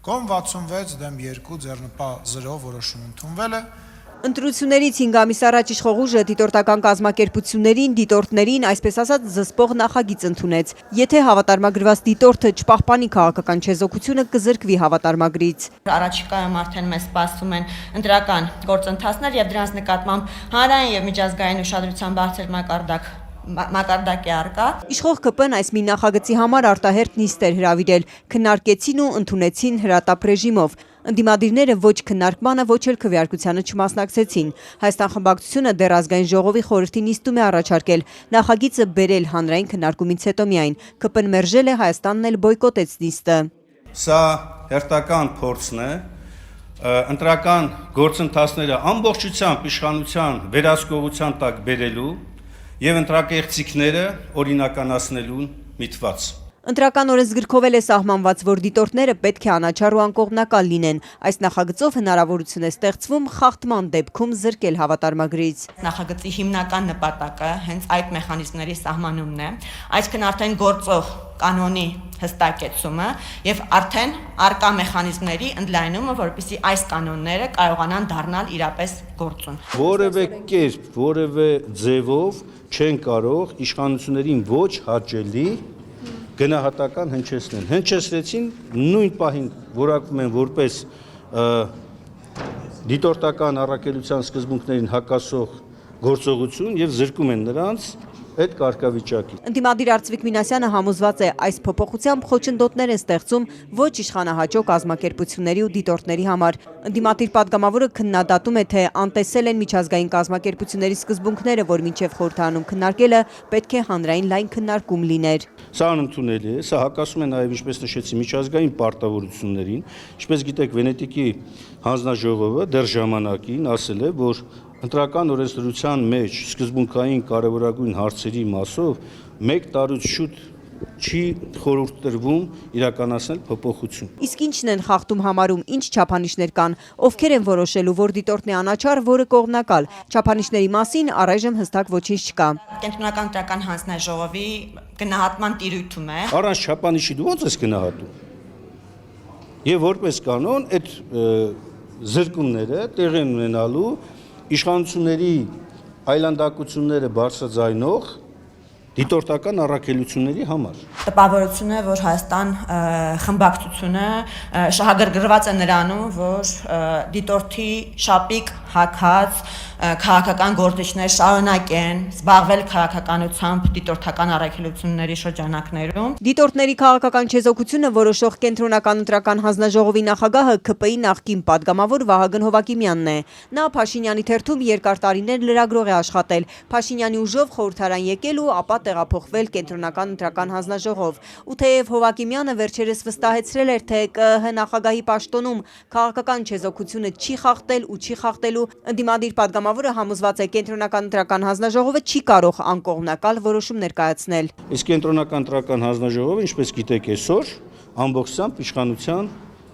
Կողմ 66 դեմ 2 ձեռնպահ 0 որոշում ընդունվել է։ Ընտրություններից 5 ամիս առաջ իշխող ուժը դիտորդական կազմակերպություններին, դիտորդներին, այսպես ասած, զսպող նախագիծ ընդունեց։ Եթե հավատարմագրված դիտորդը չպահպանի քաղաքական չեզոքությունը, կզրկվի հավատարմագրից։ Առաջիկայում արդեն մեզ սպասում են ընտրական գործընթացներ եւ դրանց նկատմամբ հանրային եւ միջազգային ուշադրության բարձր մակարդակի առկա։ Իշխող ԿՊ-ն այս մի նախագծի համար արտահերթ նիստ էր հրավիրել, քննարկեցին ու ընդունեցին հրատապ ռեժիմով։ Ընդդիմադիրները ոչ քննարկմանը, ոչ էլ քվեարկությանը չմասնակցեցին։ Հայաստան խմբակցությունը դեռ ազգային ժողովի խորհրդի նիստում է առաջարկել նախագիծը բերել հանրային քննարկումից հետո միայն։ ԿՊ-ն մերժել է, Հայաստանն էլ բոյկոտեց նիստը։ Սա հերթական փորձն է ընտրական գործընթացները ամբողջությամբ իշխանության վերահսկողության տակ բերելու եւ ընտրակեղծիքները օրինականացնելու միտված։ Ընտրական օրենսգրքով էլ է սահմանված, որ դիտորդները պետք է անաչառ ու անկողմնակալ լինեն։ Այս նախագծով հնարավորություն է ստեղծվում խախտման դեպքում զրկել հավատարմագրից։ Նախագծի հիմնական նպատակը հենց այդ մեխանիզմների սահմանումն է, այսինքն արդեն գործող կանոնի հստակեցումը եւ արդեն արկա մեխանիզմների ընդլայնումը, որպեսզի այս կանոնները կարողանան դառնալ իրապես գործուն։ Որևէ կերպ, որևէ ձևով չեն կարող իշխանություններին ոչ հաճելի գնահատական հնչեցնել։ Հնչեցրեցին նույն պահին որակվում են որպես դիտորդական առաքելության սկզբունքներին հակասող գործողություն եւ զրկում են նրանց այդ կարգավիճակի։ Ընդդիմադիր Արծվիկ Մինասյանը համոզված է, այս փոփոխությամբ խոչընդոտներ են ստեղծում ոչ իշխանահաճո կազմակերպությունների ու դիտորդների համար։ Ընդդիմադիր պատգամավորը քննադատում է, թե անտեսել են միջազգային կազմակերպությունների սկզբունքները, որ մինչև խորհրդարանում քննարկելը պետք է հանրային լայն քննարկում լիներ։ Սա անընդունելի է, սա հակասում է նաև, ինչպես նշեցի, միջազգային պարտավորություններին, ինչպես գիտեք, Վենետիկի հանձնաժողովը դեռ ժամանակին ասել է, որ ընտրական օրենսդրության մեջ սկզբունքային կարևորագույն հարցերի մասով 1 տարուց շուտ չի խորհուրդ տրվում իրականացնել փոփոխություն։ Իսկ ինչն են խախտում համարում, ինչ չափանիշներ կան, ովքեր են որոշելու, որ դիտորդն է անաչառ, որը կողմնակալ։ Չափանիշների մասին առայժմ հստակ ոչինչ չկա։ Կենտրոնական ընտրական հանձնաժողովի գնահատման տիրույթում է։ Առանց չափանիշի դու ո՞նց ես գնահատում։ Եվ որպես կանոն այդ զրկումները տեղի են ունենալու իշխանությունների այլանդակությունները բարձրաձայնող դիտորդական առաքելությունների համար։ Տպավորություն է, որ Հայաստան խմբակցությունը շահագրգռված է նրանում, որ դիտորդի շապիկ հագած քաղաքական գործիչներ շարունակեն զբաղվել քաղաքականությամբ դիտորդական առաքելությունների շրջանակներում։ Դիտորդների քաղաքական չեզոքությունը որոշող կենտրոնական ընտրական հանձնաժողովի նախագահը ԿՊ-ի նախկին պատգամավոր Վահագն Հովակիմյանն է։ Նա Փաշինյանի թերթում երկար տարիներ լրագրող է աշխատել, Փաշինյանի ուժով խորհրդարան եկել ու ապա տեղափոխվել կենտրոնական ընտրական հանձնաժողով։ Ու թեև Հովակիմյանը վերջերս վստահեցրել էր, թե ԿԸՀ նախագահի պաշտոնում քաղաքական չեզոքությունը չի խախտել ու չի խախտելու, ընդդիմադիր պատգամավորը համոզված է, կենտրոնական ընտրական հանձնաժողովը չի կարող անկողմնակալ որոշում ներկայացնել։ Իսկ կենտրոնական ընտրական հանձնաժողովը, ինչպես գիտեք, այսօր ամբողջությամբ իշխանության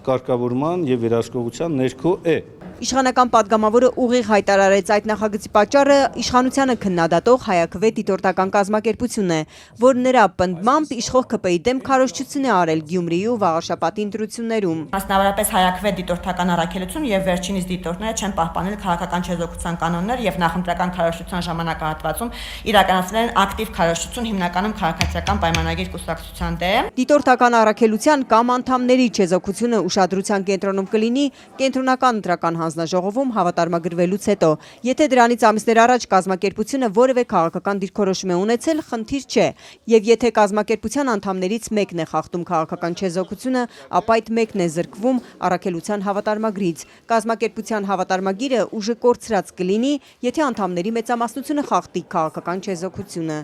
կարգավորման եւ վերահսկողության ներքո է։ Իշխանական պատգամավորը ուղիղ հայտարարեց այդ նախագծի պատճառը իշխանությանը քննադատող Հայաքվե դիտորդական կազմակերպությունն է, որ նրա պնդմամբ իշխող ԿՊ-ի դեմ քարոզչություն է արել Գյումրիի ու Վաղաշապատի ընտրություններում։ Մասնավորապես Հայաքվե դիտորդական առաքելություն եւ վերջինիս դիտորդները չեն պահպանել քաղաքական չեզոքության կանոններ եւ նախընտրական քարոզչության ժամանակահատվածում իրականացրել են ակտիվ քարոզչություն հիմնականում քաղաքացիական պայմանագիր կուսակցության դեմ։ Դիտորդական առաքելության կամ անդամների չեզոքությունը ուշադրության կենտրոնում կլինի կենտրոնական ընտրական հանձնաժողովում հավատարմագրվելուց հետո։ Եթե դրանից ամիսներ առաջ կազմակերպությունը որևէ քաղաքական դիրքորոշում է ունեցել, խնդիր չէ, եւ եթե կազմակերպության անդամներից մեկն է խախտում քաղաքական չեզոքությունը, ապա այդ մեկն է զրկվում առաքելության հավատարմագրից։ Կազմակերպության հավատարմագիրը ուժը կորցրած կլինի, եթե անդամների մեծամասնությունը խախտի քաղաքական չեզոքությունը։